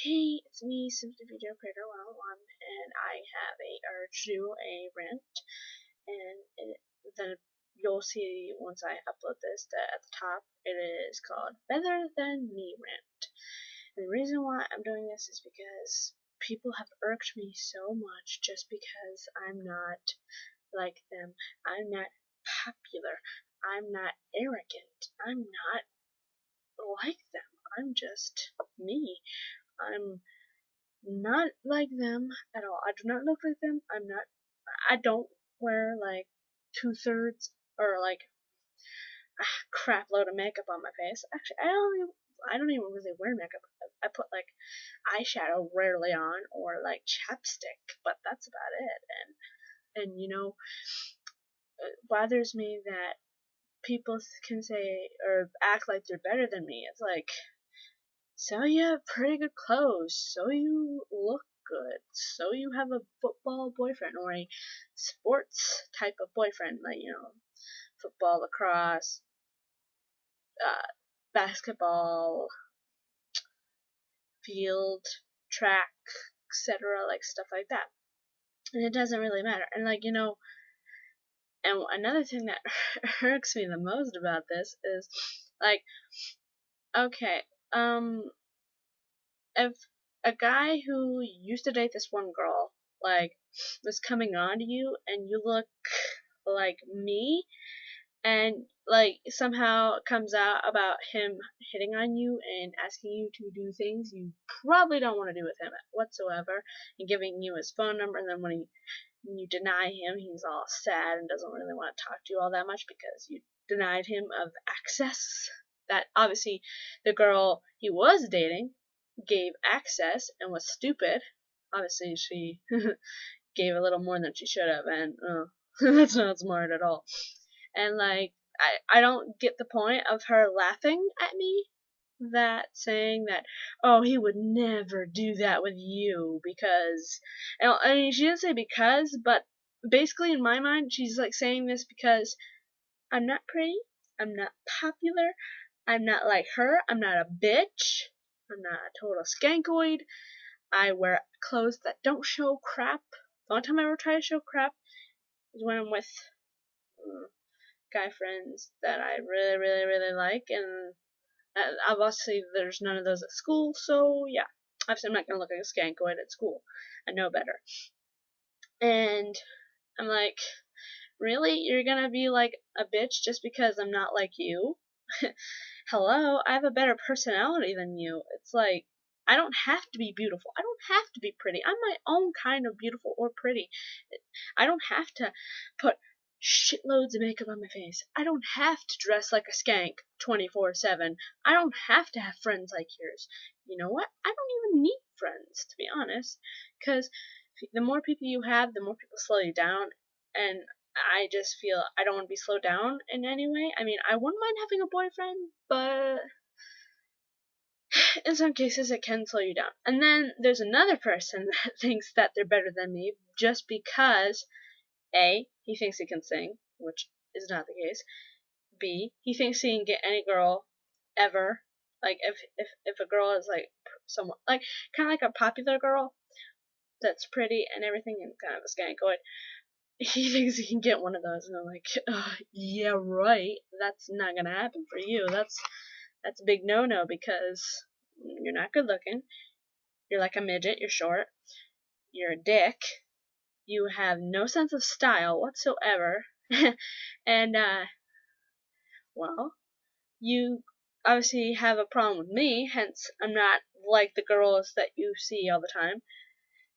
Hey, it's me, Simply Video Creator 101, and I have a urge to do a rant, and then you'll see once I upload this that at the top it is called Better Than Me Rant. And the reason why I'm doing this is because people have irked me so much just because I'm not like them. I'm not popular. I'm not arrogant. I'm not like them. I'm just me. I'm not like them at all. I do not look like them. I don't wear like 2/3 or like a crap load of makeup on my face. Actually, I don't even really wear makeup. I put like eyeshadow rarely on or like chapstick, but that's about it. And it bothers me that people can say or act like they're better than me. It's like, so you have pretty good clothes, so you look good, so you have a football boyfriend or a sports type of boyfriend, like, football, lacrosse, basketball, field, track, etc., like stuff like that. And it doesn't really matter. And and another thing that irks me the most about this is, like, okay, if a guy who used to date this one girl, like, was coming on to you and you look like me, and like somehow it comes out about him hitting on you and asking you to do things you probably don't want to do with him whatsoever, and giving you his phone number, and then when you deny him, he's all sad and doesn't really want to talk to you all that much because you denied him of access that obviously the girl he was dating gave access and was stupid. Obviously, she gave a little more than she should have, and that's not smart at all. And like, I don't get the point of her laughing at me, that saying that, oh, he would never do that with you because, and I mean, she didn't say because, but basically in my mind, she's like saying this because I'm not pretty, I'm not popular, I'm not like her, I'm not a bitch, I'm not a total skankoid, I wear clothes that don't show crap. The only time I ever try to show crap is when I'm with guy friends that I really, really, really like, and obviously there's none of those at school, so yeah. Obviously I'm not gonna look like a skankoid at school. I know better. And I'm like, really? You're gonna be like a bitch just because I'm not like you? Hello, I have a better personality than you. It's like, I don't have to be beautiful. I don't have to be pretty. I'm my own kind of beautiful or pretty. I don't have to put shitloads of makeup on my face. I don't have to dress like a skank 24/7. I don't have to have friends like yours. You know what? I don't even need friends, to be honest, because the more people you have, the more people slow you down, and I just feel I don't want to be slowed down in any way. I mean, I wouldn't mind having a boyfriend, but in some cases it can slow you down. And then there's another person that thinks that they're better than me just because A, he thinks he can sing, which is not the case. B, he thinks he can get any girl ever. Like, if a girl is like somewhat like kind of like a popular girl that's pretty and everything and kind of a skankoid, he thinks he can get one of those, and I'm like, yeah, right. That's not gonna happen for you. That's a big no-no because you're not good looking. You're like a midget. You're short. You're a dick. You have no sense of style whatsoever, and well, you obviously have a problem with me. Hence, I'm not like the girls that you see all the time,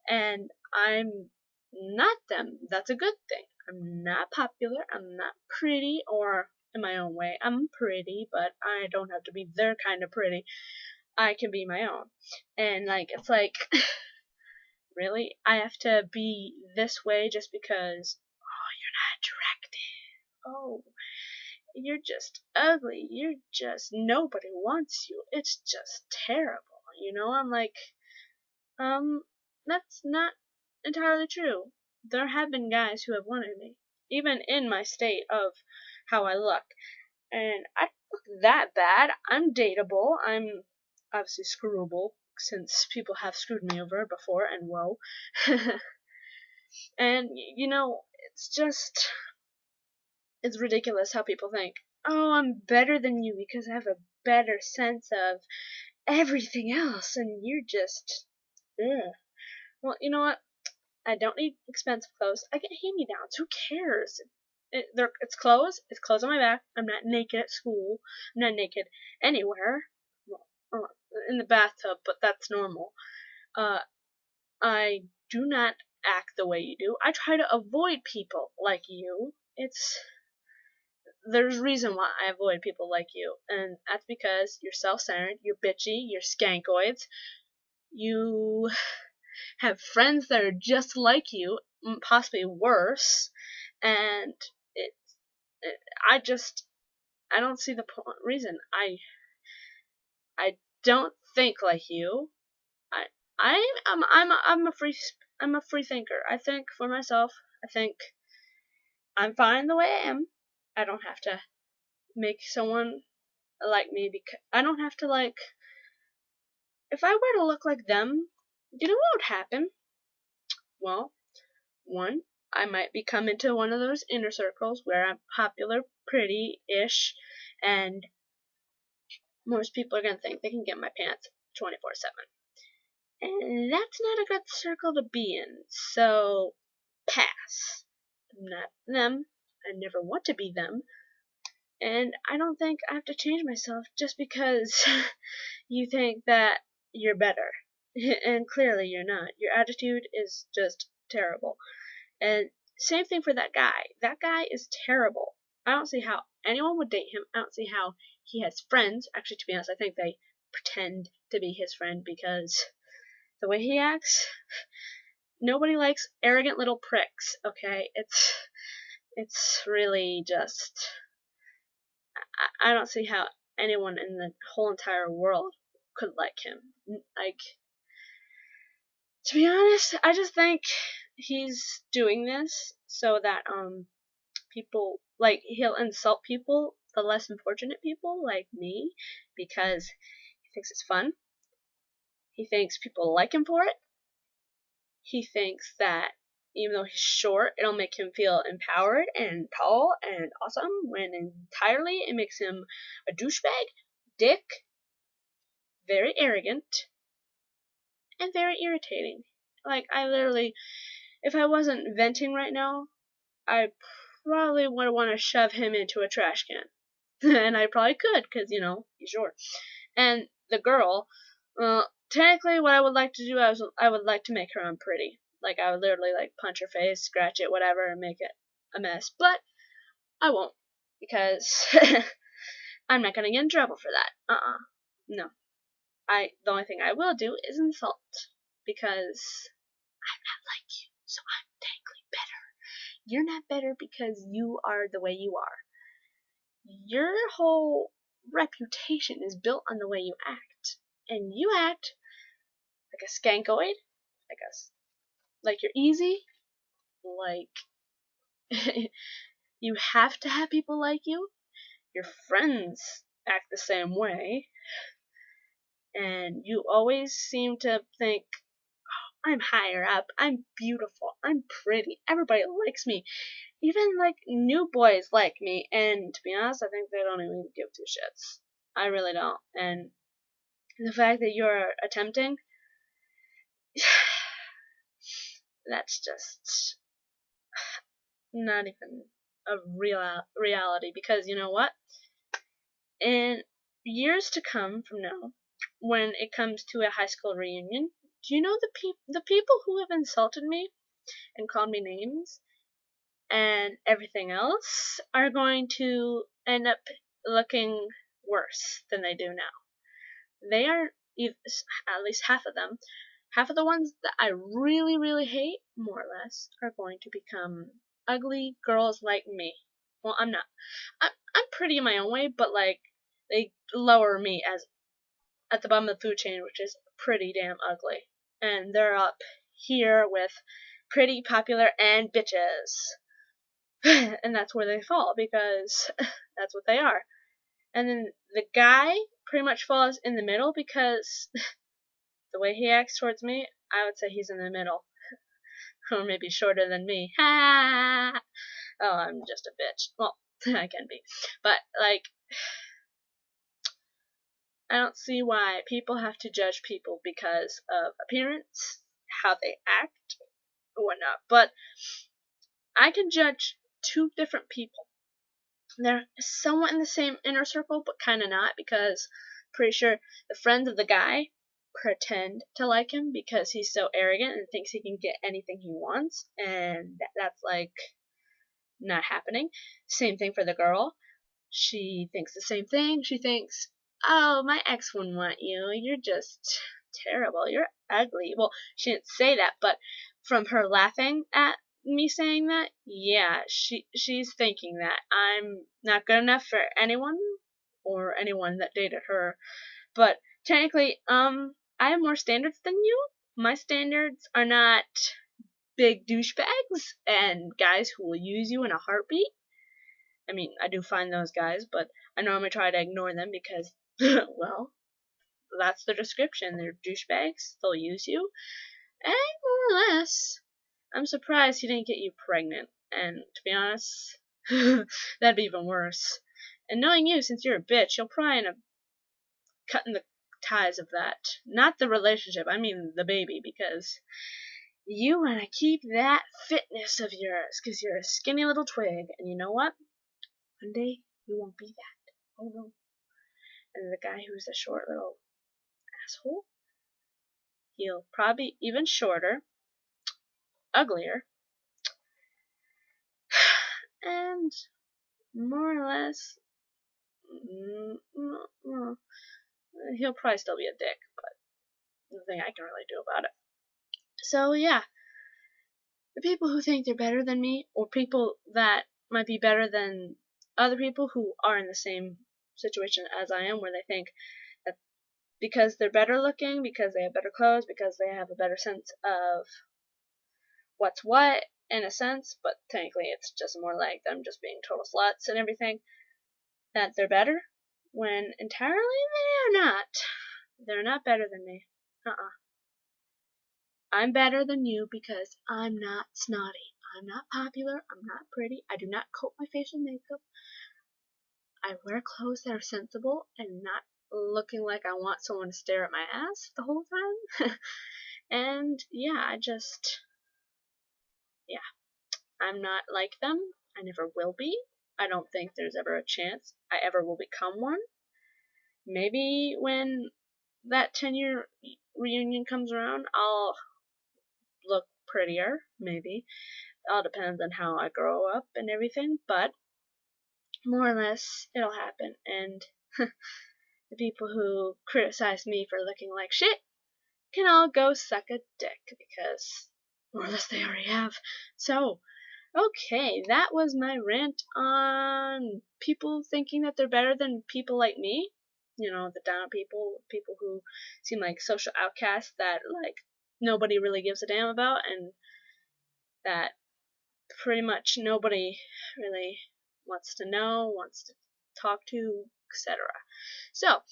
and I'm not them. That's a good thing. I'm not popular, I'm not pretty, or in my own way, I'm pretty, but I don't have to be their kind of pretty. I can be my own. And like, it's like, really? I have to be this way just because, oh, you're not attractive. Oh, you're just ugly. You're just, nobody wants you. It's just terrible. I'm like, that's not entirely true. There have been guys who have wanted me, even in my state of how I look. And I don't look that bad. I'm dateable. I'm obviously screwable since people have screwed me over before, and whoa. And, it's ridiculous how people think, oh, I'm better than you because I have a better sense of everything else, and you're just, ugh. Well, you know what? I don't need expensive clothes. I get hand-me-downs. Who cares? It's clothes. It's clothes on my back. I'm not naked at school. I'm not naked anywhere. Well, in the bathtub, but that's normal. I do not act the way you do. I try to avoid people like you. There's reason why I avoid people like you, and that's because you're self-centered, you're bitchy, you're skankoids, you have friends that are just like you, possibly worse, and I don't see the reason. I don't think like you. I'm a free thinker. I think for myself. I think I'm fine the way I am. I don't have to make someone like me because I don't have to like. If I were to look like them, you know what would happen? Well, one, I might become into one of those inner circles where I'm popular, pretty-ish, and most people are gonna think they can get my pants 24/7. And that's not a good circle to be in, so pass. I'm not them. I never want to be them. And I don't think I have to change myself just because you think that you're better. And clearly you're not. Your attitude is just terrible. And same thing for that guy. That guy is terrible. I don't see how anyone would date him. I don't see how he has friends. Actually, to be honest, I think they pretend to be his friend because the way he acts, nobody likes arrogant little pricks, okay? It's really just I don't see how anyone in the whole entire world could like him. Like, to be honest, I just think he's doing this so that people like he'll insult people, the less unfortunate people like me, because he thinks it's fun. He thinks people like him for it. He thinks that even though he's short, it'll make him feel empowered and tall and awesome, when entirely it makes him a douchebag, dick, very arrogant, and very irritating. Like, I literally, if I wasn't venting right now, I probably would want to shove him into a trash can. And I probably could, because, he's short. And the girl, technically what I would like to do, I would like to make her unpretty. Like, I would literally, like, punch her face, scratch it, whatever, and make it a mess. But I won't, because I'm not gonna get in trouble for that. No. The only thing I will do is insult, because I'm not like you, so I'm technically better. You're not better because you are the way you are. Your whole reputation is built on the way you act, and you act like a skankoid, like you're easy, like you have to have people like you. Your friends act the same way, and you always seem to think, I'm higher up, I'm beautiful, I'm pretty, everybody likes me. Even, like, new boys like me, and to be honest, I think they don't even give two shits. I really don't. And the fact that you're attempting, that's just not even a reality, because you know what? In years to come from now, when it comes to a high school reunion, do you know the people who have insulted me and called me names and everything else are going to end up looking worse than they do now. They are, at least half of them, half of the ones that I really, really hate, more or less, are going to become ugly girls like me. Well, I'm not. I'm pretty in my own way, but, like, they lower me as at the bottom of the food chain, which is pretty damn ugly. And they're up here with pretty, popular, and bitches. And that's where they fall, because that's what they are. And then the guy pretty much falls in the middle, because the way he acts towards me, I would say he's in the middle. Or maybe shorter than me. Ha! Oh, I'm just a bitch. Well, I can be. But, like, I don't see why people have to judge people because of appearance, how they act, or whatnot. But I can judge two different people. They're somewhat in the same inner circle, but kind of not, because pretty sure the friends of the guy pretend to like him because he's so arrogant and thinks he can get anything he wants, and that's like not happening. Same thing for the girl. She thinks the same thing. She thinks, oh, my ex wouldn't want you. You're just terrible. You're ugly. Well, she didn't say that, but from her laughing at me saying that, yeah, she's thinking that I'm not good enough for anyone or anyone that dated her. But technically, I have more standards than you. My standards are not big douchebags and guys who will use you in a heartbeat. I mean, I do find those guys, but I normally try to ignore them because, well, that's the description. They're douchebags. They'll use you. And more or less, I'm surprised he didn't get you pregnant. And to be honest, that'd be even worse. And knowing you, since you're a bitch, you'll probably end up cutting the ties of that. Not the relationship, I mean the baby, because you want to keep that fitness of yours, because you're a skinny little twig. And you know what? One day, you won't be that. Oh no. And the guy who's a short little asshole, he'll probably be even shorter, uglier, and more or less, he'll probably still be a dick, but nothing I can really do about it. So yeah, the people who think they're better than me, or people that might be better than other people who are in the same situation as I am, where they think that because they're better looking, because they have better clothes, because they have a better sense of what's what, in a sense, but technically it's just more like them just being total sluts and everything, that they're better, when entirely they are not. They're not better than me. I'm better than you because I'm not snotty. I'm not popular. I'm not pretty. I do not coat my facial makeup. I wear clothes that are sensible and not looking like I want someone to stare at my ass the whole time. And yeah, yeah, I'm not like them. I never will be. I don't think there's ever a chance I ever will become one. Maybe when that 10-year reunion comes around, I'll look prettier, maybe. It all depends on how I grow up and everything, but more or less it'll happen. And the people who criticize me for looking like shit can all go suck a dick, because more or less they already have. So, okay, that was my rant on people thinking that they're better than people like me. You know, the down people who seem like social outcasts that, like, nobody really gives a damn about, and that pretty much nobody really wants to know, wants to talk to, etc. So,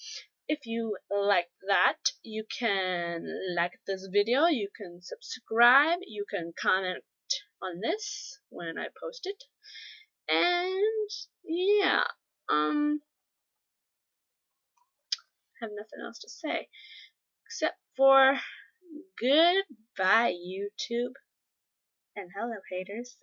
if you like that, you can like this video, you can subscribe, you can comment on this when I post it, and yeah, have nothing else to say except for goodbye, YouTube, and hello, haters.